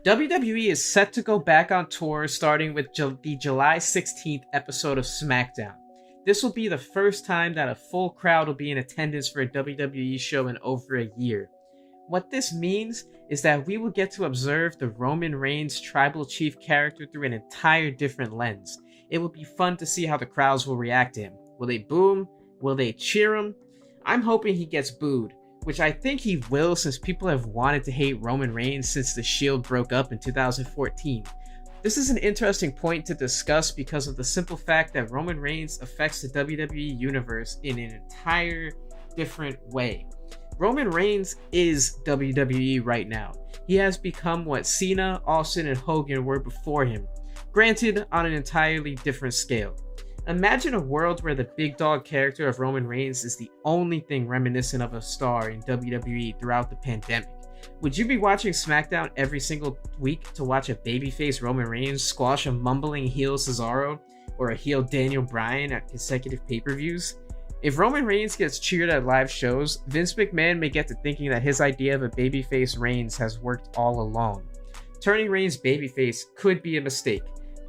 WWE is set to go back on tour starting with the July 16th episode of SmackDown. This will be the first time that a full crowd will be in attendance for a WWE show in over a year. What this means is that we will get to observe the Roman Reigns tribal chief character through an entire different lens. It will be fun to see how the crowds will react to him. Will they boo him? Will they cheer him? I'm hoping he gets booed, which I think he will since people have wanted to hate Roman Reigns since the Shield broke up in 2014. This is an interesting point to discuss because of the simple fact that Roman Reigns affects the WWE universe in an entire different way. Roman Reigns is WWE right now. He has become what Cena, Austin, and Hogan were before him, granted on an entirely different scale. Imagine a world where the big dog character of Roman Reigns is the only thing reminiscent of a star in WWE throughout the pandemic. Would you be watching SmackDown every single week to watch a babyface Roman Reigns squash a mumbling heel Cesaro or a heel Daniel Bryan at consecutive pay-per-views? If Roman Reigns gets cheered at live shows, Vince McMahon may get to thinking that his idea of a babyface Reigns has worked all along. Turning Reigns babyface could be a mistake.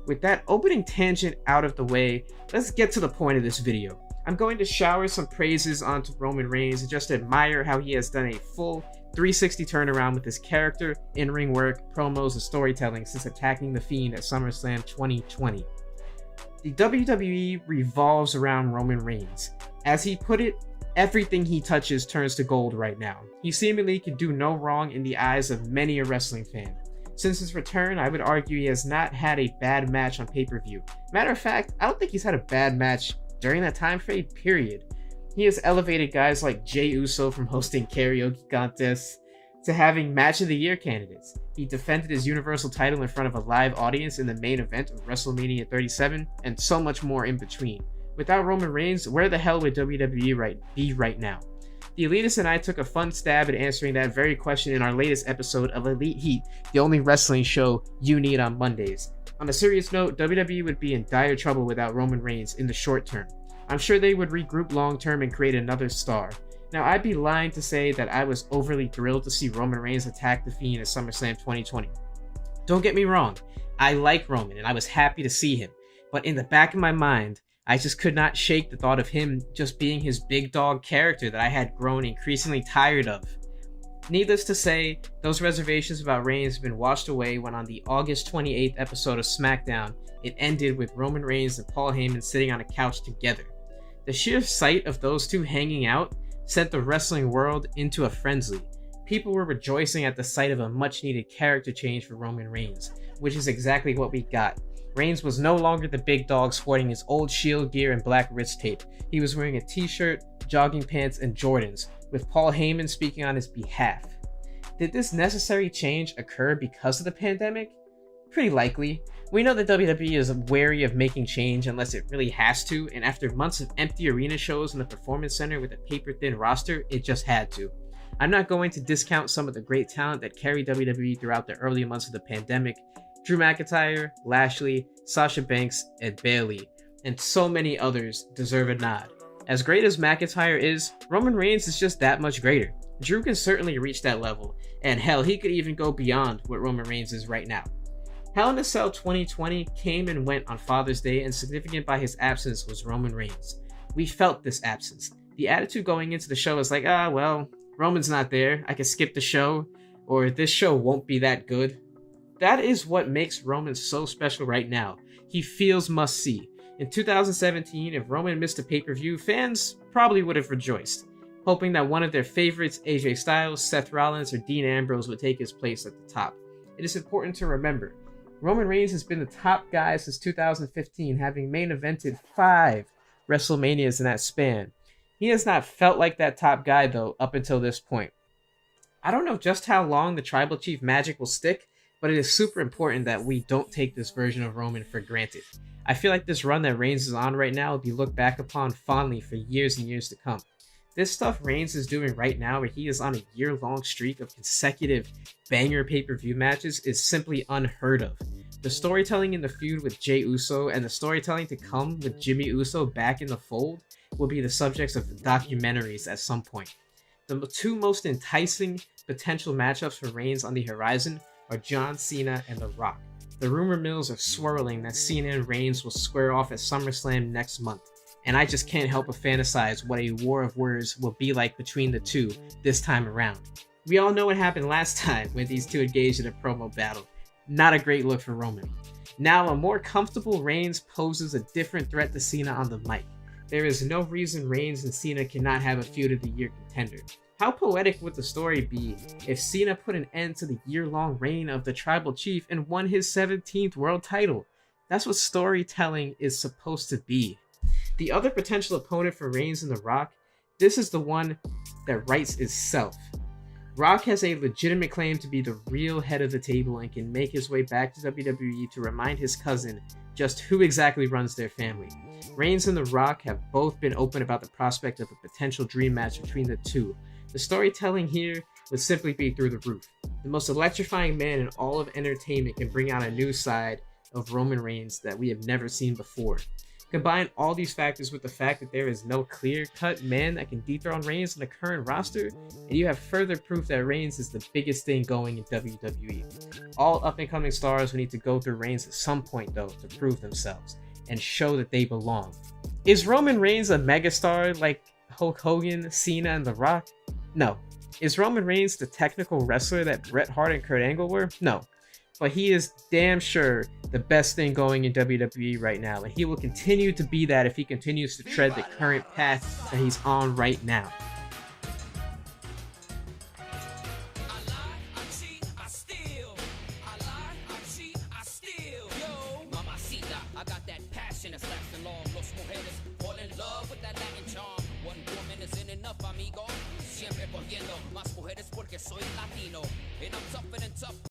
With that opening tangent out of the way, let's get to the point of this video. I'm going to shower some praises onto Roman Reigns and just admire how he has done a full 360 turnaround with his character, in-ring work, promos, and storytelling since attacking The Fiend at SummerSlam 2020. The WWE revolves around Roman Reigns. As he put it, everything he touches turns to gold right now. He seemingly can do no wrong in the eyes of many a wrestling fan. Since his return, I would argue he has not had a bad match on pay-per-view. Matter of fact, I don't think he's had a bad match during that time frame, period. He has elevated guys like Jey Uso from hosting karaoke contests to having Match of the Year candidates. He defended his Universal title in front of a live audience in the main event of WrestleMania 37, and so much more in between. Without Roman Reigns, where the hell would WWE be right now? The Elitist and I took a fun stab at answering that very question in our latest episode of Elite Heat, the only wrestling show you need on Mondays. On a serious note, WWE would be in dire trouble without Roman Reigns in the short term. I'm sure they would regroup long term and create another star. Now, I'd be lying to say that I was overly thrilled to see Roman Reigns attack The Fiend at SummerSlam 2020. Don't get me wrong, I like Roman and I was happy to see him, but in the back of my mind, I just could not shake the thought of him just being his big dog character that I had grown increasingly tired of. Needless to say, those reservations about Reigns have been washed away when on the August 28th episode of SmackDown, it ended with Roman Reigns and Paul Heyman sitting on a couch together. The sheer sight of those two hanging out sent the wrestling world into a frenzy. People were rejoicing at the sight of a much-needed character change for Roman Reigns, which is exactly what we got. Reigns was no longer the big dog sporting his old Shield gear and black wrist tape. He was wearing a t-shirt, jogging pants, and Jordans, with Paul Heyman speaking on his behalf. Did this necessary change occur because of the pandemic? Pretty likely. We know that WWE is wary of making change unless it really has to, and after months of empty arena shows in the Performance Center with a paper-thin roster, it just had to. I'm not going to discount some of the great talent that carried WWE throughout the early months of the pandemic. Drew McIntyre, Lashley, Sasha Banks, and Bayley, and so many others deserve a nod. As great as McIntyre is, Roman Reigns is just that much greater. Drew can certainly reach that level, and hell, he could even go beyond what Roman Reigns is right now. Hell in a Cell 2020 came and went on Father's Day, and significant by his absence was Roman Reigns. We felt this absence. The attitude going into the show was like, well, Roman's not there, I can skip the show, or this show won't be that good. That is what makes Roman so special right now. He feels must-see. In 2017, if Roman missed a pay-per-view, fans probably would have rejoiced, hoping that one of their favorites, AJ Styles, Seth Rollins, or Dean Ambrose would take his place at the top. It is important to remember, Roman Reigns has been the top guy since 2015, having main evented 5 WrestleManias in that span. He has not felt like that top guy, though, up until this point. I don't know just how long the Tribal Chief magic will stick, but it is super important that we don't take this version of Roman for granted. I feel like this run that Reigns is on right now will be looked back upon fondly for years and years to come. This stuff Reigns is doing right now, where he is on a year-long streak of consecutive banger pay-per-view matches, is simply unheard of. The storytelling in the feud with Jey Uso and the storytelling to come with Jimmy Uso back in the fold will be the subjects of documentaries at some point. The two most enticing potential matchups for Reigns on the horizon are John Cena and The Rock. The rumor mills are swirling that Cena and Reigns will square off at SummerSlam next month, and I just can't help but fantasize what a war of words will be like between the two this time around. We all know what happened last time when these two engaged in a promo battle. Not a great look for Roman. Now, a more comfortable Reigns poses a different threat to Cena on the mic. There is no reason Reigns and Cena cannot have a feud of the year contender. How poetic would the story be if Cena put an end to the year-long reign of the Tribal Chief and won his 17th world title? That's what storytelling is supposed to be. The other potential opponent for Reigns and The Rock, this is the one that writes itself. Rock has a legitimate claim to be the real head of the table and can make his way back to WWE to remind his cousin just who exactly runs their family. Reigns and The Rock have both been open about the prospect of a potential dream match between the two. The storytelling here would simply be through the roof. The most electrifying man in all of entertainment can bring out a new side of Roman Reigns that we have never seen before. Combine all these factors with the fact that there is no clear-cut man that can dethrone Reigns in the current roster, and you have further proof that Reigns is the biggest thing going in WWE. All up-and-coming stars will need to go through Reigns at some point, though, to prove themselves and show that they belong. Is Roman Reigns a megastar like Hulk Hogan, Cena, and The Rock? No. Is Roman Reigns the technical wrestler that Bret Hart and Kurt Angle were? No. But he is damn sure the best thing going in WWE right now, and he will continue to be that if he continues to tread the current path that he's on right now.